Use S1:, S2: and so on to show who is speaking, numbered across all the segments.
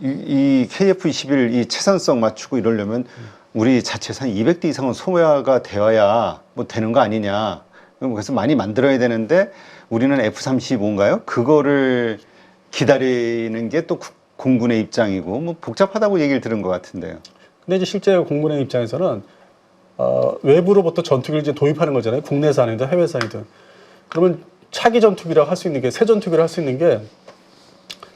S1: 이 KF-21 이 채선성 맞추고 이러려면 우리 자체산 200대 이상은 소모가 되어야 뭐 되는 거 아니냐. 그래서 많이 만들어야 되는데 우리는 F-35인가요? 그거를 기다리는 게 또 공군의 입장이고 뭐 복잡하다고 얘기를 들은 것 같은데요.
S2: 근데 이제 실제 공군의 입장에서는 외부로부터 전투기를 이제 도입하는 거잖아요. 국내산이든 해외산이든. 그러면 차기 전투기라고 할 수 있는 게, 새 전투기를 할 수 있는 게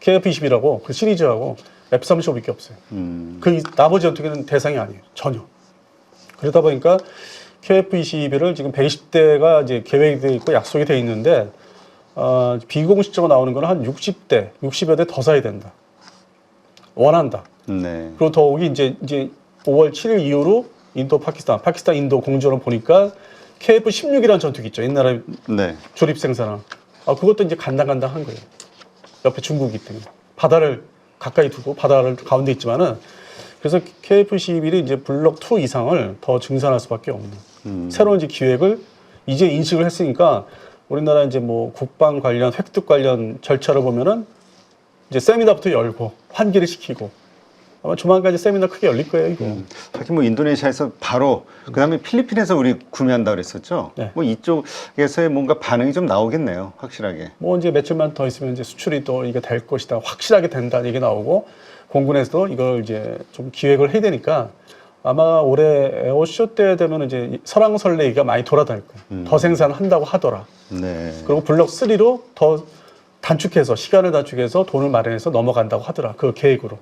S2: KF-21하고 그 시리즈하고 F-35밖에 없어요. 그 나머지 전투기는 대상이 아니에요. 전혀. 그러다 보니까 KF-21을 지금 120대가 이제 계획이 되어 있고 약속이 되어 있는데, 비공식적으로 나오는 거는 한 60대, 60여 대 더 사야 된다. 원한다.
S1: 네.
S2: 그리고 더욱이 이제 5월 7일 이후로 인도, 파키스탄, 인도 공조를 보니까 KF-16이라는 전투기 있죠. 옛날에
S1: 네.
S2: 조립 생산한. 그것도 이제 간당간당한 거예요. 옆에 중국이기 때문에. 바다를 가까이 두고 바다를 가운데 있지만은, 그래서 KF-21이 이제 블록 2 이상을 더 증산할 수밖에 없는 새로운 이제 기획을 이제 인식을 했으니까, 우리나라 이제 뭐 국방 관련, 획득 관련 절차를 보면은 이제 세미나부터 열고 환기를 시키고, 아마 조만간 이제 세미나 크게 열릴 거예요, 이거.
S1: 하긴 뭐 인도네시아에서 바로 그다음에 필리핀에서 우리 구매한다 그랬었죠.
S2: 네.
S1: 뭐 이쪽에서의 뭔가 반응이 좀 나오겠네요, 확실하게.
S2: 뭐 이제 며칠만 더 있으면 이제 수출이 또 이게 될 것이다, 확실하게 된다 얘기 나오고, 공군에서도 이걸 이제 좀 기획을 해야 되니까 아마 올해 에어쇼 때 되면 이제 설왕설래 얘기가 많이 돌아다닐 거예요. 더 생산한다고 하더라.
S1: 네.
S2: 그리고 블록 3로 더 단축해서, 시간을 단축해서 돈을 마련해서 넘어간다고 하더라. 그 계획으로.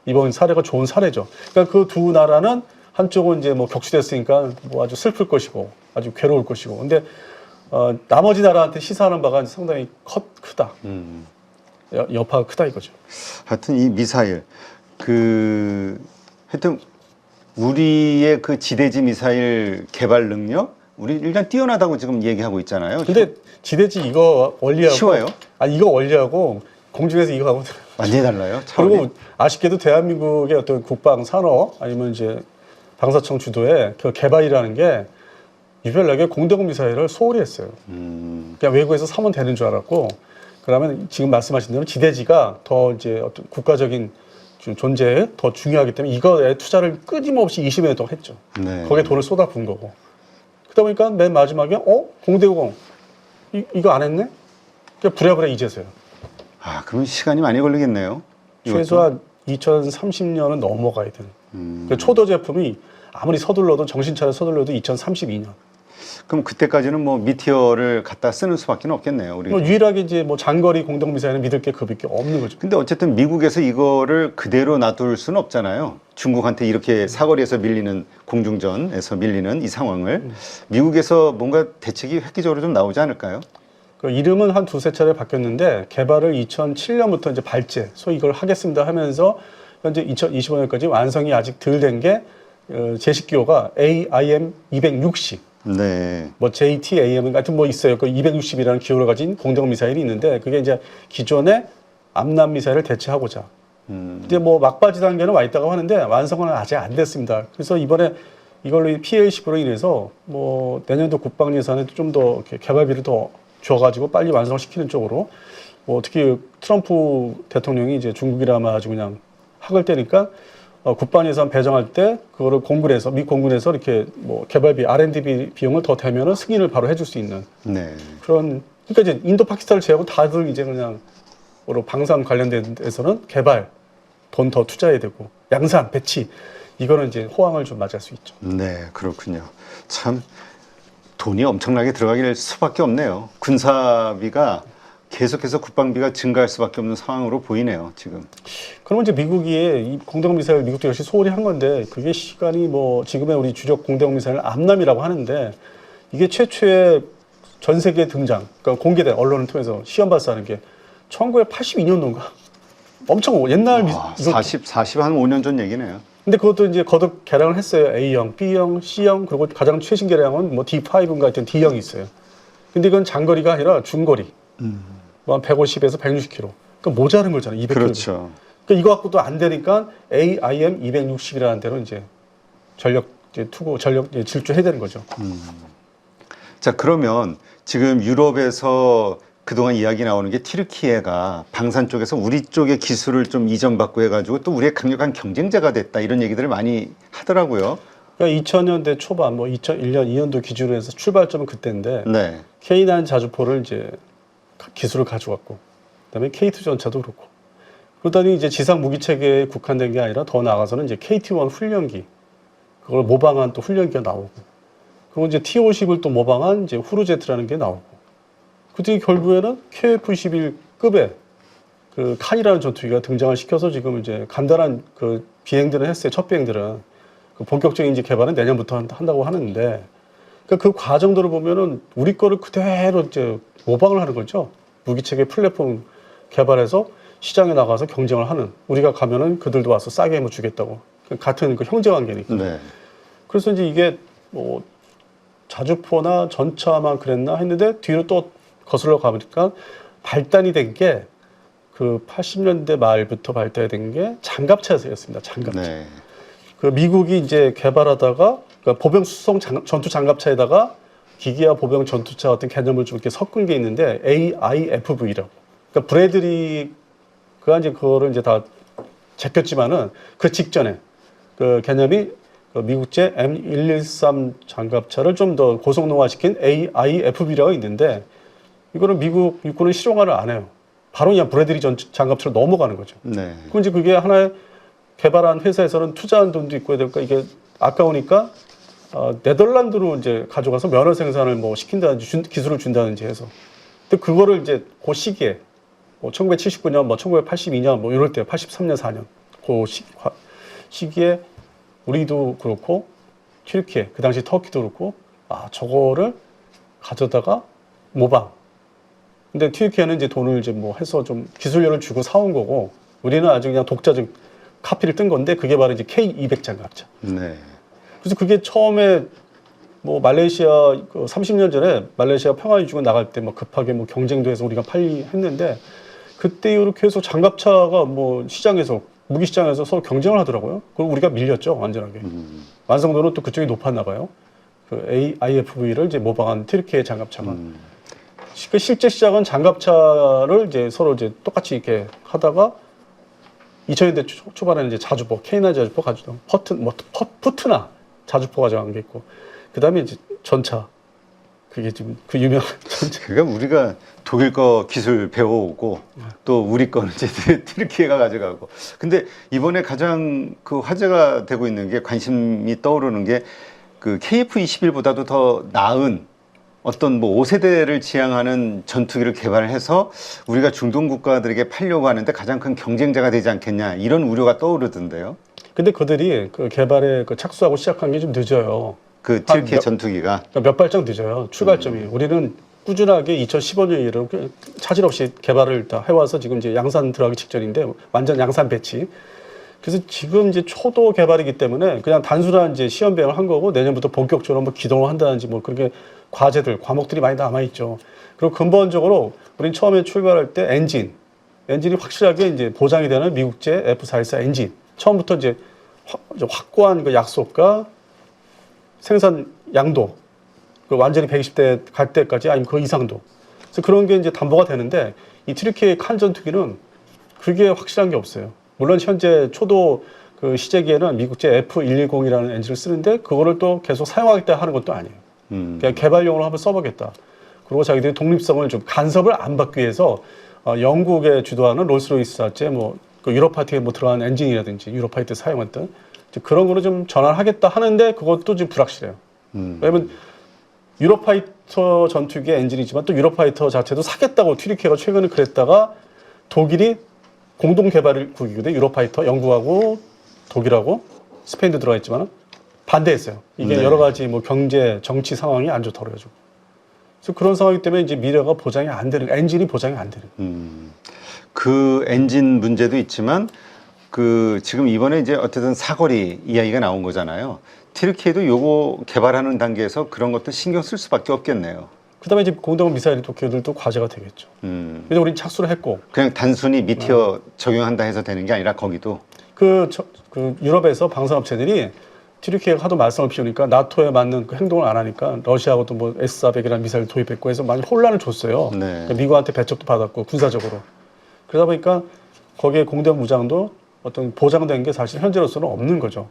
S2: 이번 사례가 좋은 사례죠. 그러니까 그 두 나라는 한쪽은 이제 뭐 격추됐으니까 뭐 아주 슬플 것이고 아주 괴로울 것이고, 근데 나머지 나라한테 시사하는 바가 상당히 크다. 여파가 크다 이거죠.
S1: 하여튼 이 미사일 하여튼 우리의 그 지대지 미사일 개발 능력 우리 일단 뛰어나다고 지금 얘기하고 있잖아요.
S2: 근데 지대지 이거 원리하고
S1: 쉬워요?
S2: 이거 원리하고 공중에서 이거 하고
S1: 완전히 달라요. 차원이?
S2: 그리고 아쉽게도 대한민국의 어떤 국방 산업 아니면 이제 방사청 주도의 그 개발이라는 게 유별나게 공대공 미사일을 소홀히 했어요. 그냥 외국에서 사면 되는 줄 알았고, 그러면 지금 말씀하신 대로 지대지가 더 이제 어떤 국가적인 존재에 더 중요하기 때문에 이거에 투자를 끊임없이 20년 동안 했죠.
S1: 네.
S2: 거기에 돈을 쏟아부은 거고. 그러다 보니까 맨 마지막에 공대공 이거 안 했네? 그러니까 부랴부랴 이제서요.
S1: 그러면 시간이 많이 걸리겠네요.
S2: 최소한 2030년은 넘어가야 되는. 그 초도 제품이 아무리 서둘러도, 정신 차려 서둘러도 2032년.
S1: 그럼 그때까지는 뭐 미티어를 갖다 쓰는 수밖에 없겠네요. 우리.
S2: 유일하게 이제 뭐 장거리 공동 미사일은 믿을 게 그밖에 없는 거죠.
S1: 근데 어쨌든 미국에서 이거를 그대로 놔둘 수는 없잖아요. 중국한테 이렇게 사거리에서 밀리는, 공중전에서 밀리는 이 상황을 미국에서 뭔가 대책이 획기적으로 좀 나오지 않을까요?
S2: 그 이름은 한 두세 차례 바뀌었는데, 개발을 2007년부터 이제 발제, 소위 이걸 하겠습니다 하면서 현재 2025년까지 완성이 아직 덜 된 게 제식기호가 AIM-260.
S1: 네.
S2: 뭐 JTAM 같은 뭐 있어요. 그 260이라는 기호를 가진 공대공 미사일이 있는데, 그게 이제 기존의 암남 미사일을 대체하고자. 이제 뭐 막바지 단계는 와 있다고 하는데 완성은 아직 안 됐습니다. 그래서 이번에 이걸로 PL10으로 인해서 뭐 내년도 국방 예산에 좀 더 개발비를 더 줘가지고 빨리 완성시키는 쪽으로, 뭐 특히 트럼프 대통령이 이제 중국이라 아주 그냥 학을 때니까 국방 예산 배정할 때 그거를 공군에서, 미 공군에서 이렇게 뭐 개발비, R&D 비용을 더 대면은 승인을 바로 해줄 수 있는
S1: 네.
S2: 그런. 그러니까 이제 인도, 파키스탄을 제외하고 다들 이제 그냥 방산 관련된 데서는 개발 돈 더 투자해야 되고, 양산, 배치, 이거는 이제 호황을 좀 맞이할 수 있죠.
S1: 네, 그렇군요. 참 돈이 엄청나게 들어가길 수밖에 없네요. 군사비가 계속해서 국방비가 증가할 수밖에 없는 상황으로 보이네요, 지금.
S2: 그러면 이제 미국이 이 공대공 미사일, 미국도 역시 소홀히 한 건데, 그게 시간이 뭐 지금의 우리 주력 공대공 미사일 암남이라고 하는데, 이게 최초의 전 세계 등장, 그러니까 공개된 언론을 통해서 시험 발사하는 게 1982년도인가? 엄청 옛날
S1: 40 한 5년 전 얘기네요.
S2: 근데 그것도 이제 거듭 개량을 했어요. A형, B형, C형, 그리고 가장 최신 개량은 뭐 D5인가 하여튼 D형이 있어요. 근데 이건 장거리가 아니라 중거리. 뭐 한 150에서 160km. 그러니까 모자른 거잖아요. 200km.
S1: 그렇죠.
S2: 그러니까 이거 갖고도 안 되니까 AIM-260이라는 데로 이제 전력 질주해야 되는 거죠.
S1: 자, 그러면 지금 유럽에서 그동안 이야기 나오는 게 튀르키예가 방산 쪽에서 우리 쪽의 기술을 좀 이전받고 해가지고 또 우리의 강력한 경쟁자가 됐다 이런 얘기들을 많이 하더라고요.
S2: 그러니까 2000년대 초반, 뭐 2001년, 2년도 기준으로 해서 출발점은 그때인데
S1: 네.
S2: K9 자주포를 이제 기술을 가져왔고, 그다음에 K2 전차도 그렇고, 그러더니 이제 지상 무기 체계에 국한된 게 아니라 더 나아가서는 이제 KT-1 훈련기, 그걸 모방한 또 훈련기가 나오고, 그리고 이제 T-50을 또 모방한 이제 후르제트라는 게 나오고, 그뒤 결국에는 KF-21급의 그 칸이라는 전투기가 등장을 시켜서 지금 이제 간단한 그 비행들은 했어요. 첫 비행들은. 그 본격적인 이제 개발은 내년부터 한다고 하는데, 그러니까 그 과정들을 보면은 우리 거를 그대로 이제 모방을 하는 거죠. 무기체계 플랫폼 개발해서 시장에 나가서 경쟁을 하는. 우리가 가면은 그들도 와서 싸게 뭐 주겠다고. 같은 그 형제 관계니까.
S1: 네.
S2: 그래서 이제 이게 뭐 자주포나 전차만 그랬나 했는데 뒤로 또 거슬러 가보니까 발단이 된 게 그 80년대 말부터 발달이 된 게 장갑차였습니다. 장갑차.
S1: 네.
S2: 그 미국이 이제 개발하다가 그러니까 보병 수송 전투 장갑차에다가 기계화 보병 전투차 같은 개념을 좀 이렇게 섞은 게 있는데 AIFV라고. 그러니까 브래들리 그가 이제 그거를 이제 다 제꼈지만은 그 직전에 그 개념이 그 미국제 M113 장갑차를 좀 더 고성능화시킨 AIFV라고 있는데 이거는 미국 육군은 실용화를 안 해요. 바로 그냥 브래들리 장갑차로 넘어가는 거죠.
S1: 네.
S2: 그럼 이제 그게 하나의 개발한 회사에서는 투자한 돈도 있고 그러니까 이게 아까우니까 네덜란드로 이제 가져가서 면허 생산을 뭐 시킨다든지 기술을 준다든지 해서. 근데 그거를 이제 그 시기에 뭐 1979년, 뭐 1982년 뭐 이럴 때 83년, 4년 그 시기에 우리도 그렇고 튀르키예 그 당시 터키도 그렇고 저거를 가져다가 모방. 근데 튀르키예는 이제 돈을 이제 뭐 해서 좀 기술료를 주고 사온 거고 우리는 아주 그냥 독자적 카피를 뜬 건데 그게 바로 이제 K200 장갑차.
S1: 네.
S2: 그래서 그게 처음에 뭐 말레이시아 그 30년 전에 말레이시아 평화유지군 나갈 때 뭐 급하게 뭐 경쟁도 해서 우리가 했는데 그때 이렇게 해서 장갑차가 뭐 시장에서 무기 시장에서 서로 경쟁을 하더라고요. 그리고 우리가 밀렸죠 완전하게. 완성도는 또 그쪽이 높았나 봐요. 그 AIFV를 이제 모방한 튀르키예 장갑차가. 그 실제 시작은 장갑차를 이제 서로 이제 똑같이 이렇게 하다가 2000년대 초반에는 이제 자주포, K9 자주포 가지고 푸트나 자주포 가져간 게 있고, 그 다음에 이제 전차. 그게 지금 그 유명한 전차.
S1: 그러니까 우리가 독일 거 기술 배워오고 또 우리 거는 이제 튀르키예가 가져가고. 근데 이번에 가장 그 화제가 되고 있는 게 관심이 떠오르는 게 그 KF-21보다도 더 나은 어떤 뭐 5세대를 지향하는 전투기를 개발해서 우리가 중동 국가들에게 팔려고 하는데 가장 큰 경쟁자가 되지 않겠냐 이런 우려가 떠오르던데요.
S2: 근데 그들이 그 개발에 그 착수하고 시작한 게 좀 늦어요.
S1: 그 튀르키예 전투기가
S2: 몇 발짝 늦어요. 출발점이. 우리는 꾸준하게 2015년 이후로 차질 없이 개발을 다 해와서 지금 이제 양산 들어가기 직전인데 완전 양산 배치. 그래서 지금 이제 초도 개발이기 때문에 그냥 단순한 이제 시험 비행을 한 거고 내년부터 본격적으로 뭐 기동을 한다든지 뭐 그렇게 과목들이 많이 남아있죠. 그리고 근본적으로 우리는 처음에 출발할 때 엔진이 확실하게 이제 보장이 되는 미국제 F414 엔진. 처음부터 이제 확고한 그 약속과 생산 양도, 그 완전히 120대 갈 때까지 아니면 그 이상도. 그래서 그런 게 이제 담보가 되는데 이 튀르키예 칸 전투기는 그게 확실한 게 없어요. 물론 현재 초도 그 시제기에는 미국제 F110이라는 엔진을 쓰는데 그거를 또 계속 사용하겠다 하는 것도 아니에요. 그냥 개발용으로 한번 써보겠다. 그리고 자기들이 독립성을 좀 간섭을 안 받기 위해서 영국에 주도하는 롤스로이스사체 그 유로파이터에 뭐 들어간 엔진이라든지 유로파이터 사용했던 그런 거를 좀 전환하겠다 하는데 그것도 지금 불확실해요. 왜냐면 유로파이터 전투기의 엔진이지만 또 유로파이터 자체도 사겠다고 튀르키예가 최근에 그랬다가 독일이 공동 개발국이거든요. 유로파이터 영국하고 독일하고 스페인도 들어가 있지만 반대했어요. 이게
S1: 네.
S2: 여러 가지 뭐 경제, 정치 상황이 안 좋다고 그래가지고. 그래서 그런 상황이기 때문에 이제 미래가 보장이 안 되는, 엔진이 보장이 안 되는.
S1: 그 엔진 문제도 있지만 그 지금 이번에 이제 어쨌든 사거리 이야기가 나온 거잖아요. 튀르키예도 요거 개발하는 단계에서 그런 것도 신경 쓸 수밖에 없겠네요.
S2: 그다음에 이제 공동 미사일 도쿄들도 과제가 되겠죠. 근데 우리는 착수를 했고.
S1: 그냥 단순히 미티어 적용한다 해서 되는 게 아니라 거기도
S2: 그 유럽에서 방산업체들이 튀르키예가 하도 말썽을 피우니까 나토에 맞는 그 행동을 안 하니까 러시아하고도 뭐 S-400이라는 미사일 도입했고 해서 많이 혼란을 줬어요.
S1: 네.
S2: 그러니까 미국한테 배척도 받았고 군사적으로. 그러다 보니까 거기에 공대 무장도 어떤 보장된 게 사실 현재로서는 없는 거죠.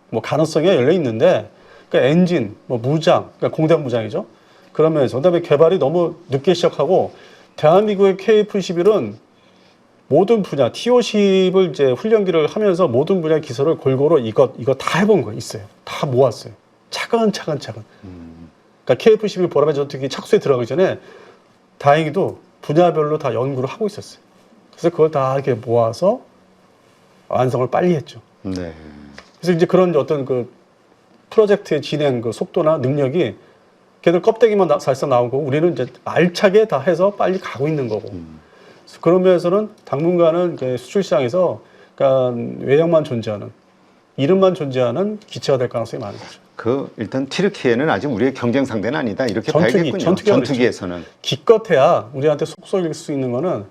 S2: 뭐 가능성이 열려 있는데 그러니까 엔진, 뭐 무장, 그러니까 공대 무장이죠. 그러면서 그다음에 개발이 너무 늦게 시작하고 대한민국의 KF-11은 모든 분야, TO10을 이제 훈련기를 하면서 모든 분야 기술을 골고루 이거 다 해본 거 있어요. 다 모았어요. 차근차근. 그러니까 KF-11 보라매 전투기 착수에 들어가기 전에 다행히도 분야별로 다 연구를 하고 있었어요. 그래서 그걸 다 이렇게 모아서 완성을 빨리 했죠.
S1: 네.
S2: 그래서 이제 그런 어떤 그 프로젝트의 진행 그 속도나 능력이 걔들 껍데기만 사실상 나온 거고 우리는 이제 알차게 다 해서 빨리 가고 있는 거고. 그런 면에서는 당분간은 수출 시장에서 그러니까 외형만 존재하는 이름만 존재하는 기체가 될 가능성이 많은 거죠.
S1: 그 일단 튀르키예는 아직 우리의 경쟁 상대는 아니다 이렇게 봐야겠군요. 전투기에서는
S2: 기껏해야 우리한테 속 쏠릴 수 있는 거는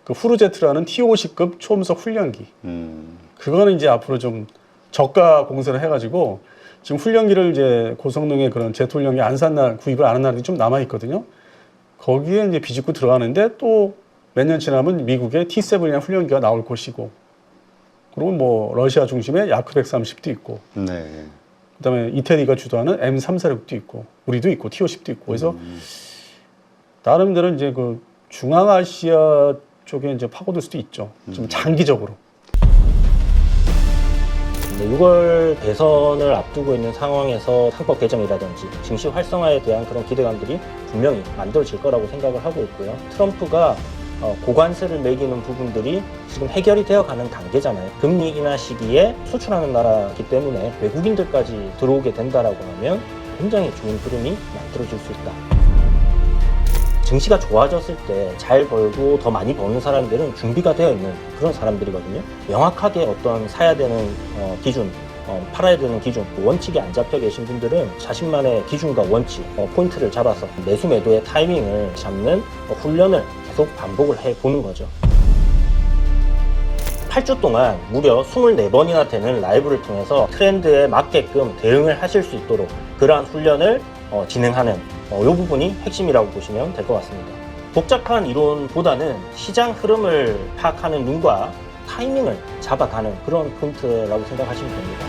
S2: 그 후르제트라는 T-50급 초음속 훈련기. 그거는 이제 앞으로 좀 저가 공세를 해가지고 지금 훈련기를 이제 고성능의 그런 제트 훈련기 안산 구입을 안 한 나라들이 좀 남아 있거든요. 거기에 이제 비집고 들어가는데 또 몇 년 지나면 미국의 T-7이라는 훈련기가 나올 것이고, 그리고 뭐 러시아 중심의 야크 130도 있고,
S1: 네.
S2: 그다음에 이태리가 주도하는 M346도 있고, 우리도 있고, T-50도 있고, 그래서 나름대로 이제 그 중앙아시아 쪽에 이제 파고들 수도 있죠. 좀 장기적으로.
S3: 6월 대선을 앞두고 있는 상황에서 상법 개정이라든지 증시 활성화에 대한 그런 기대감들이 분명히 만들어질 거라고 생각을 하고 있고요. 트럼프가 고관세를 매기는 부분들이 지금 해결이 되어가는 단계잖아요. 금리 인하 시기에 수출하는 나라이기 때문에 외국인들까지 들어오게 된다라고 하면 굉장히 좋은 흐름이 만들어질 수 있다. 증시가 좋아졌을 때 잘 벌고 더 많이 버는 사람들은 준비가 되어 있는 그런 사람들이거든요. 명확하게 어떤 사야 되는 기준, 팔아야 되는 기준, 원칙이 안 잡혀 계신 분들은 자신만의 기준과 원칙, 포인트를 잡아서 매수 매도의 타이밍을 잡는 훈련을 계속 반복을 해보는 거죠. 8주 동안 무려 24번이나 되는 라이브를 통해서 트렌드에 맞게끔 대응을 하실 수 있도록 그러한 훈련을 진행하는 이 부분이 핵심이라고 보시면 될 것 같습니다. 복잡한 이론보다는 시장 흐름을 파악하는 눈과 타이밍을 잡아가는 그런 포인트라고 생각하시면 됩니다.